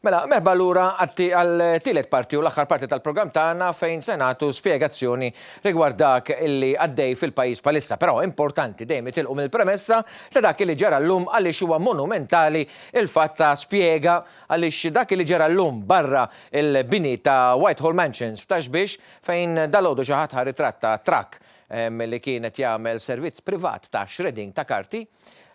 Mela, merba l-ura għal-tielet parti u l-aħħar parti tal-programm tagħna fejn se nagħtu spjegazzjoni rigward dak illi għaddej fil-pajjiż palissa. Però importanti dejjem itilqu mill-premessa ta' dak li ġara llum għaliex huwa monumentali il-fatt ta' spjega għaliex dak li ġara llum barra il-bini ta' Whitehall Mansions f'tax biex fejn dalodu xi ħadd ritratta trak li kienet jagħmel servizz privat ta' shredding ta' karti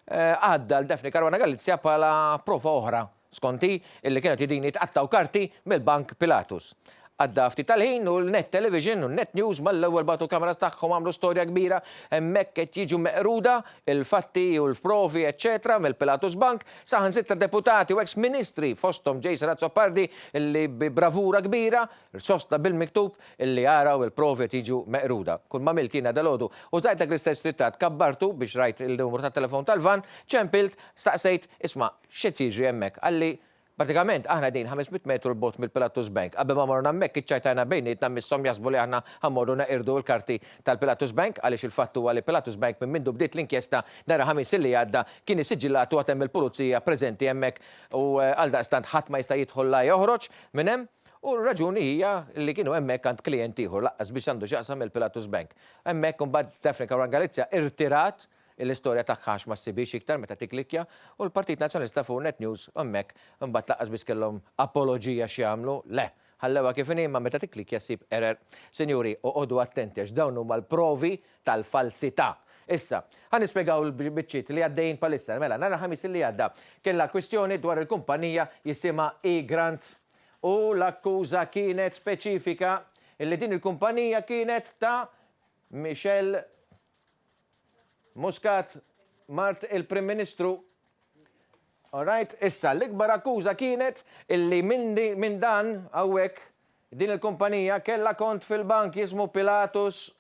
għadda l-Daphne Caruana Galizia bħala prova oħra skonti illi kienet jidini tqattaw karti mill-Bank Pilatus. Għadda ftit tal-ħin u l-Net Television u l-Net News mal-ewwel batu kameras tagħhom għamlu storja kbira hemmhekk qed jiġu meqruda il-fatti u l-provi eċċetera mill-Pilatus Bank saħansitra deputati u ex-ministri fosthom Jason Azzopardi illi bi bravura kbira sosta bil-miktub illi jaraw il-provi qed jiġu meqruda. Kull ma milt jiena dalgħodu użajtek l-istess rittat kabbartu biex rajt il-numru tat-telefon tal-van ċempilt staqsejt isma' x'qed jiġri hemmhekk għalli pratikament, aħna din 500 metru l-bot mill-Pilatus Bank. Qabel ma morna hemmhekk iċċajtajna bejnietna missom jasbu li aħna ħammorru naqirdu l-karti tal-Pilatus Bank għaliex il-fattu għal Pilatus Bank minn mindu bdiet l-inkjesta nhar ħamis li għadda kien isiġġillat u għatem il-pulizija preżenti hemmhekk u għaldaqstant ħadd ma jista' jidħol la joħroġ minn hemm. U r-raġuni hija li kienu hemmhekk għand klient ieħor laqqas biex għandu x'jaqsam il-Pilatus Bank. Hemmhekk imbagħad Daphne Caruana Galizia irtirat l-istorja tagħha ma ssibix iktar meta tiklikja u l-Partit Nazzjonalista fuq Net News hemmhekk imbagħad laqqas biex kellhom apoloġija x'jagħmlu, le, ħallewha kif inhi ma meta tiklikja ssib erer. Sinjuri, oqgħodu attenti għax dawn huma l-provi tal-falsità. Issa, ħan nispjegaw l-biċċiet li għaddejjin palissa, mela nhar ħamis li għadda kellha kwistjoni dwar il-kumpanija jisimha E-Grant u l-akkuża kienet speċifika illi din il-kumpanija kienet ta' Michel Muscat, Mart il-Prim Ministru. Alright, issa l-ikbar akkuża kienet illi minn dan hawnhekk din il-kumpanija kellha kont fil-bank jismu Pilatus.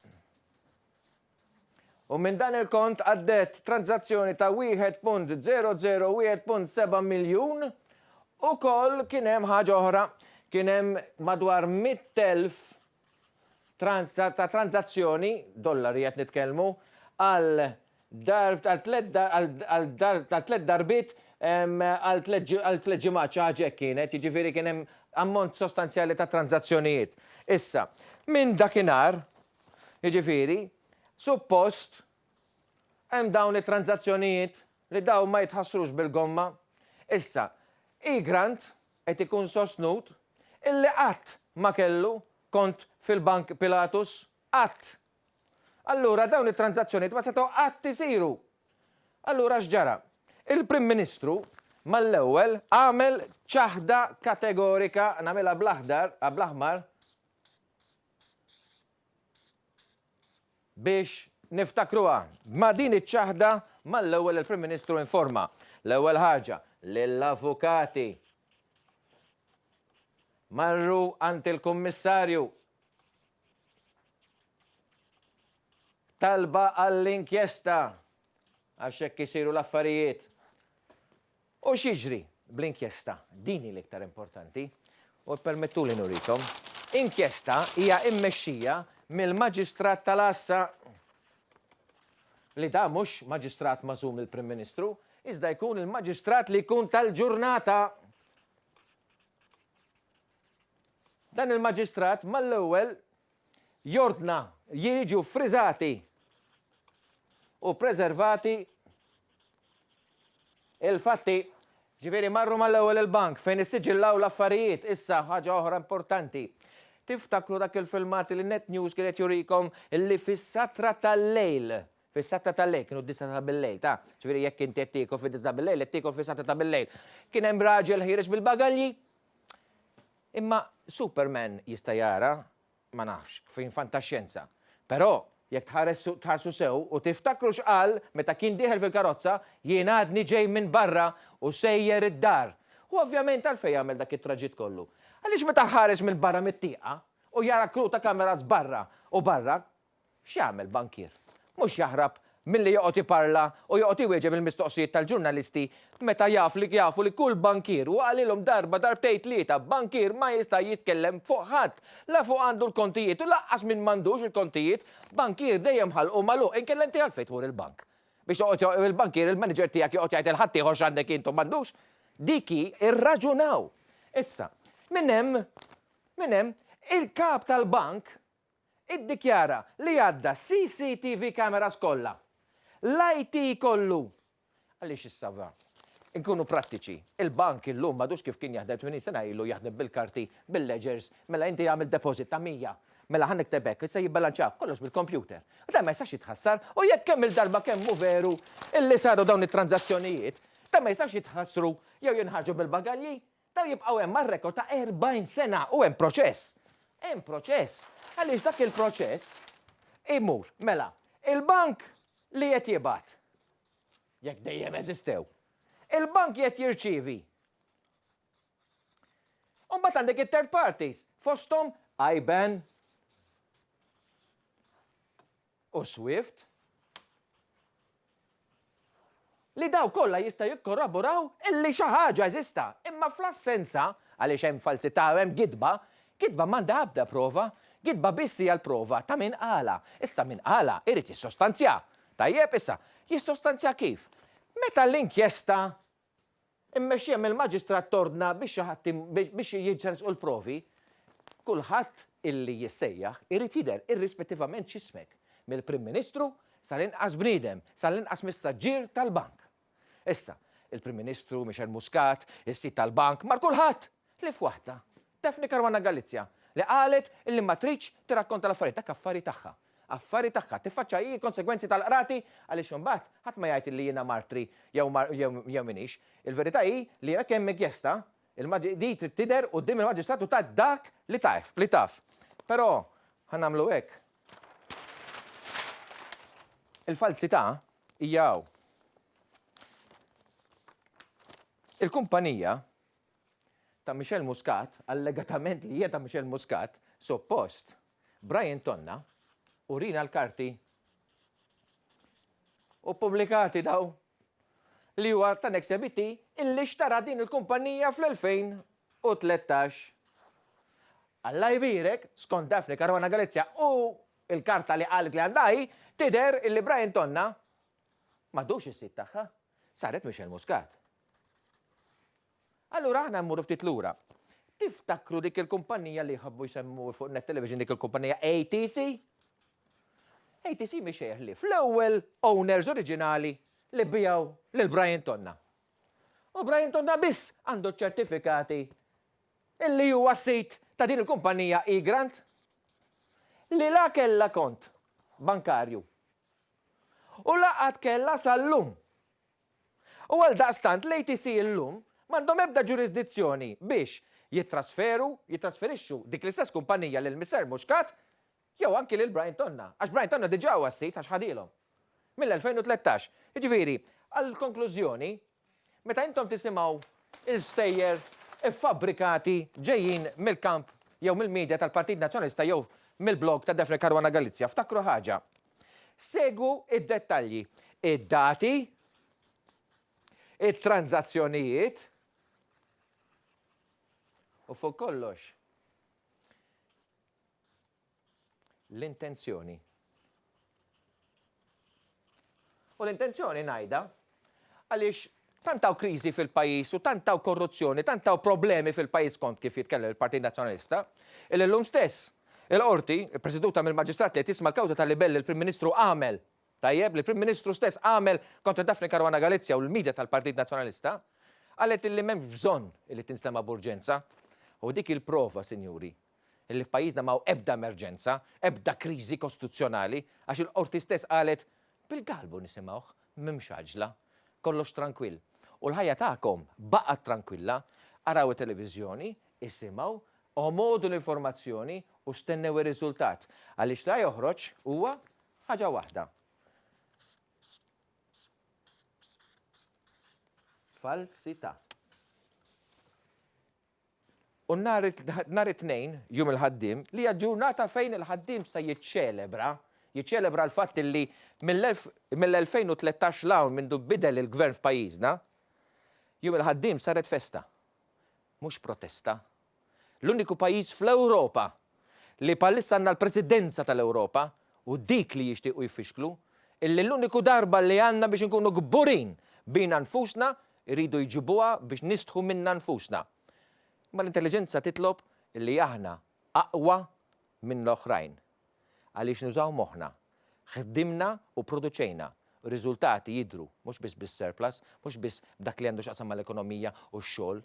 U minn dan il-kont għaddet tranzazzjoni ta' 1.00 miljun u koll kien hemm ħaġa oħra, kien hemm madwar 100,000 ta' tranzazzjoni, dollari qed nitkellmu, għal tlet darbit għal tlet ġimgħat xi ħaġa kienet, jiġifieri kien hemm ammont sostanzjali ta' tranzazzjonijiet. Issa, minn dakinhar, jiġifieri, suppost hemm dawn it-tranzazzjonijiet li dawn ma jitħassrux bil-gomma. Issa, E-Grant qed ikun sostnut illi qatt ma kellu kont fil-Bank Pilatus, qatt. Allura dawn it-tranzazzjonijiet ma setgħu qatt isiru. Allura x'ġara? Il-Prim Ministru mal-ewwel għamel ċaħda kategorika nagħmilha bl-aħmar biex niftakruha. Ma din iċ-ċaħda mal-ewwel il-Prim Ministru informa l-ewwel ħaġa lill-avukati marru ant il-Kummissarju talba għall-inkjesta għax hekk isiru l-affarijiet. U x'jiġri bl-inkjesta? Din l-iktar importanti u permettuli nurikom. Inkjesta hija mmexxija mill-Maġistrat tal-Assa li da mhux maġistrat magħżum il-Prim Ministru, iżda jkun il-maġistrat li jkun tal-ġurnata. Dan il-maġistrat mal-ewwel jordna jiġu friżati u preservati il-fatti ġifieri marru mal-ewwel il-bank fejn issiġillaw l-affarijiet. Issa ħaġa oħra importanti. Tiftakru dak il-filmat li Net News kienet jurikom illi fis-satra tal-lejl. Fis-satra tal-lejl kienu d-disa ta' bil-lejl, ta' ġifieri jekk inti qed tiekol fid-disa ta' bil-lejl, qed tiekol fis-satra ta' bil-lejl. Kien hemm raġel ħireġ bil-bagalji. Imma Superman jista' jara ma nafx, fin fantaxxjenza. Però jekk tħarsu sew u tiftakru x'qal meta kien dieħel fil-karozza jien għadni ġej minn barra u sejjer id-dar. U ovvjament għalfejn jagħmel dak it-traġitt kollu. Għaliex meta ħares mill barra mit-tieqa u jara kru ta' kameras barra u barra, x'jagħmel bankier? Mhux jaħrab milli joqgħod jiparla u joqgħod iwieġeb il-mistoqsijiet tal-ġurnalisti meta jafu li kull bankier u għalilhom darba darbtejn tlieta bankier ma jista' jitkellem fuq ħadd. La fuq għandu l-kontijiet u laqqas minn m'għandux il-kontijiet, bankier dejjem ħalqu magħluq inkella inti għalfejn tmur il-bank. Biex joqgħod il-bankier il-manager tiegħek joqgħod jgħid il-ħadd ieħor x'għandek intom m'għandux. Diki irraġunaw. Issa, minnem il-kap tal-bank iddikjara li għadda CCTV kameras kollha. L-IT kollu. Għaliex issa nkunu prattiċi. Il-bank illum madux kif kien jaħdem 20 sena ilu jaħdem bil-karti, bil-ledgers, mela inti għamil deposit ta' 100. Mela ħannek tebek, issa jibbalanċa kollox bil-kompjuter. Da ma jistax jitħassar u jekk kemm il-darba kemm hu veru illi saru dawn it-tranzazzjonijiet, da ma jistax jitħassru jew jinħarġu bil-bagalji, da jibqgħu hemm mar-rekord ta' 40 sena u hemm proċess. Hemm proċess. Għaliex dak il-proċess imur. Mela, il-bank li qed jibgħat. Jekk dejjem eżistew. Il-bank qed jirċievi. U mbagħad għandek it-third parties, fosthom IBAN u Swift. Li daw kollha jista' jikkorroboraw illi xi ħaġa eżista, imma fl-assenza għaliex hemm falsità hemm gidba m'għandha ebda prova, gidba biss hija l-prova ta' min qala. Issa min qala irid jissostanzja. Tajjeb issa, jissostanzja kif? Meta l-inkjesta immexxija mill-maġistrat tordna biex jiġġersqu l-provi, kulħadd illi jissejjaħ irid jidher irrispettivament x'ismek, mill-Prim Ministru sal-inqas bniedem, sal-inqas mis-saġġier tal-bank. Issa, il-Prim Ministru Michel Muscat, is-sit tal-bank, mar kulħadd li f'waħda. Daphne Caruana Galizia li qalet illi ma tridx tirrakkonta l-affarijiet dak affari tagħha. Affari tagħha tiffaċċa hi konsegwenzi tal-qrati għaliex imbagħad ħadd ma jgħid illi jiena martri jew minix. Il-verità hi li jekk hemm inkjesta, di trid tidher quddiem il-maġistratu ta' dak li taf. Però ħanamlu hekk. Il-falsità hija hawn. Il-kumpanija ta' Michel Muscat, allegatament li hija ta' Michel Muscat, suppost Brian Tonna urina l-karti u pubblikati daw li huwa ta' Nexebiti illi xtara din il-kumpanija fl-2013. Alla jbirek, skont Daphne Caruana Galizia u il-karta li qalet li għandaj, tidher illi Brian Tonna m'għadux is-sit tagħha, saret Michel Muscat. Allura aħna mmurru ftit lura. Tiftakru dik il-kumpanija li ħabbu jsemmu fuq net television dik il-kumpanija ATC? ATC mixejħ li fl-ewwel owners oriġinali li bijaw lil Brian Tonna. U Brian Tonna biss għandu ċertifikati illi huwa sit ta' din il-kumpanija Grant li la kella kont bankarju. U laqat kella sal-lum. U għal daqstant l-ATC l-lum m'għandhom ebda ġurisdizzjoni biex jitrasferixxu dik l-istess kumpanija lil Mister Muscat jew anki lil Brian Tonna. Għax Brian Tonna diġà huwa s-sit għax ħadilhom. Mill-2013. Jiġifieri, għall-konklużjoni, meta intom tisimgħu il-stejjer iffabbrikati ġejjin mill-kamp jew mill-medja tal-Partit Nazzjonalista jew mill-blog ta' Daphne Caruana Galizia, ftakru ħaġa. Segu id-dettalji, id-dati, it-tranzazzjonijiet u fuq kollox l-intenzjoni. U l-intenzjoni ngħidha għaliex tantaw kriżi fil-pajjiż u tantaw korruzzjoni, tantaw problemi fil-pajjiż kont kif jitkellem il-Partit Nazzjonalista, il-lum stess il-qorti, preseduta mill-Maġistrat li tisma' l-kawża tal-libell il-Prim Ministru għamel tajjeb li l-Prim Ministru stess għamel kontra Daphne Caruana Galizia u l-medja tal-Partit Nazzjonalista, qalet illi m'hemm bżonn illi tinstema' b'urġenza. U dik il-prova, sinjuri, illi f'pajjiżna ma' ebda emerġenza, ebda kriżi kostituzzjonali, għax il-qorti stess qalet bil-galbu nisimgħuh m'hemmx għaġla, kollox tranquill. U l-ħajja tagħkom baqgħet tranquilla, araw it-televiżjoni, isimgħu, omodu l-informazzjoni u stennew ir-riżultat. Għaliex la joħroġ huwa ħaġa waħda. Falsità. U nhar it-tnejn, jum il-ħaddim, li hija ġurnata fejn il-ħaddim se jiċċelebra l-fatt li mill-2013 l-hawn mindu bidel il-gvern f'pajjiżna, jum il-ħaddim saret festa, mhux protesta. L-uniku pajjiż fl-Ewropa li bħalissa għandna l-presidenza tal-Ewropa u dik li jixtiequ jfixklu, illi l-uniku darba li għandna biex nkunu gburin bina nfusna, iridu jġibuha biex nistħu minna nfusna. Ma l-intelligenza titlob li aħna aqwa minn l-oħrajn. Għaliex nużaw moħħna. Ħdimna u produċejna. Riżultati jidru, mhux biss bis-surplus, mhux biss b'dak li għandu x'qasam mal-ekonomija u x-xogħol.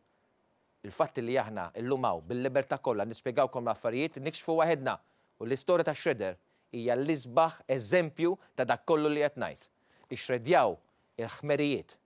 Il-fatt li aħna llumgħu bil-libertà kollha nispjegawkom l-affarijiet nikxfu waħedna u l-istorja ta' Shredder hija l-isbaħ eżempju ta' dak kollu li qed ngħid. Ixredjaw il-ħmerijiet